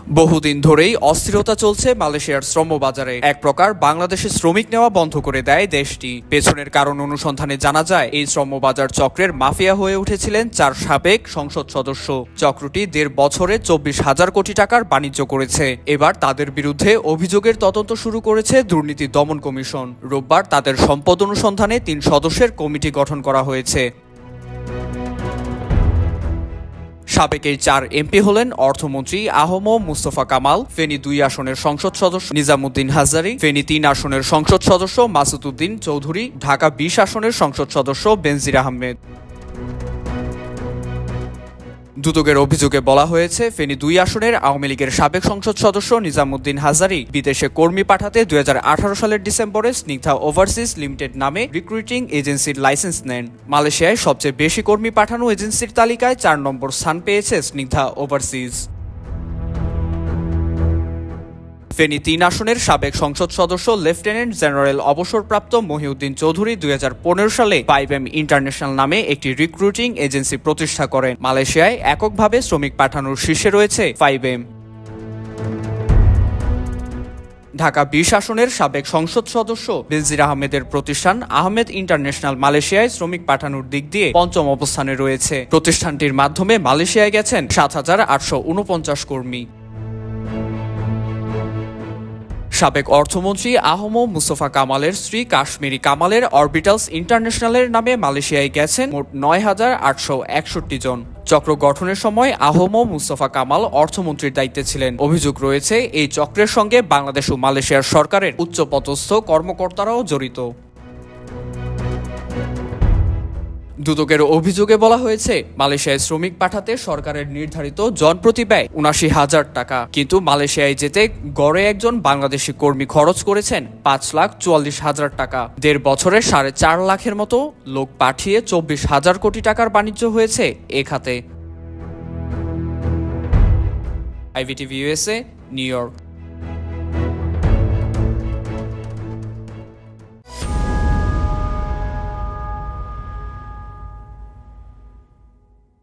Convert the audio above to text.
বহুদিন ধরেই অস্থিরতা চলছে মালয়েশিয়ার শ্রম বাজারে। এক প্রকার বাংলাদেশে শ্রমিক নেওয়া বন্ধ করে দেয় দেশটি। পেছনের কারণ অনুসন্ধানে জানা যায়, এই শ্রম বাজার চক্রের মাফিয়া হয়ে উঠেছিলেন 4 সাবেক সংসদ সদস্য। চক্রটি 1.5 বছরে 24,000 কোটি টাকার বাণিজ্য করেছে। এবার তাদের বিরুদ্ধে অভিযোগের তদন্ত শুরু করেছে দুর্নীতি দমন কমিশন। রোববার তাদের সম্পদ অনুসন্ধানে 3 সদস্যের কমিটি গঠন করা হয়েছে। সাবেক এই 4 এমপি হলেন অর্থমন্ত্রী আহম মুস্তফা কামাল, ফেনী 2 আসনের সংসদ সদস্য নিজামুদ্দিন হাজারী, ফেনী 3 আসনের সংসদ সদস্য মাসুদ উদ্দিন চৌধুরী, ঢাকা 20 আসনের সংসদ সদস্য বেনজির আহমেদ। দুদকের অভিযোগে বলা হয়েছে, ফেনী 2 আসনের আওয়ামী লীগের সাবেক সংসদ সদস্য নিজামুদ্দিন হাজারী বিদেশে কর্মী পাঠাতে 2018 সালের ডিসেম্বরে স্নিগ্ধা ওভারসিজ লিমিটেড নামে রিক্রুটিং এজেন্সির লাইসেন্স নেন। মালয়েশিয়ায় সবচেয়ে বেশি কর্মী পাঠানো এজেন্সির তালিকায় 4 নম্বর স্থান পেয়েছে স্নিগ্ধা ওভারসিজ। ফেনী 3 আসনের সাবেক সংসদ সদস্য লেফটেন্যান্ট জেনারেল অবসরপ্রাপ্ত মহিউদ্দিন চৌধুরী 2015 সালে 5M ইন্টারন্যাশনাল নামে একটি রিক্রুটিং এজেন্সি প্রতিষ্ঠা করেন। মালয়েশিয়ায় এককভাবে শ্রমিক পাঠানোর শীর্ষে রয়েছে 5M। ঢাকা 20 আসনের সাবেক সংসদ সদস্য বেনজির আহমেদের প্রতিষ্ঠান আহমেদ ইন্টারন্যাশনাল মালয়েশিয়ায় শ্রমিক পাঠানোর দিক দিয়ে 5ম অবস্থানে রয়েছে। প্রতিষ্ঠানটির মাধ্যমে মালয়েশিয়ায় গেছেন 7,849 কর্মী। সাবেক অর্থমন্ত্রী আহম মুস্তফা কামালের স্ত্রী কাশ্মীরি কামালের অরবিটালস ইন্টারন্যাশনালের নামে মালয়েশিয়ায় গেছেন মোট 9,861 জন। চক্র গঠনের সময় আহম মুস্তফা কামাল অর্থমন্ত্রীর দায়িত্বে ছিলেন। অভিযোগ রয়েছে, এই চক্রের সঙ্গে বাংলাদেশ ও মালয়েশিয়ার সরকারের উচ্চপদস্থ কর্মকর্তারাও জড়িত। দুদকের অভিযোগে বলা হয়েছে, মালয়েশিয়ায় শ্রমিক পাঠাতে সরকারের নির্ধারিত জনপ্রতি ব্যয় 79,000 টাকা, কিন্তু মালয়েশিয়ায় যেতে গড়ে একজন বাংলাদেশি কর্মী খরচ করেছেন 5,44,000 টাকা। 1.5 বছরে 4.5 লাখের মতো লোক পাঠিয়ে 24,000 কোটি টাকার বাণিজ্য হয়েছে এ খাতে। IVTV USA, new York.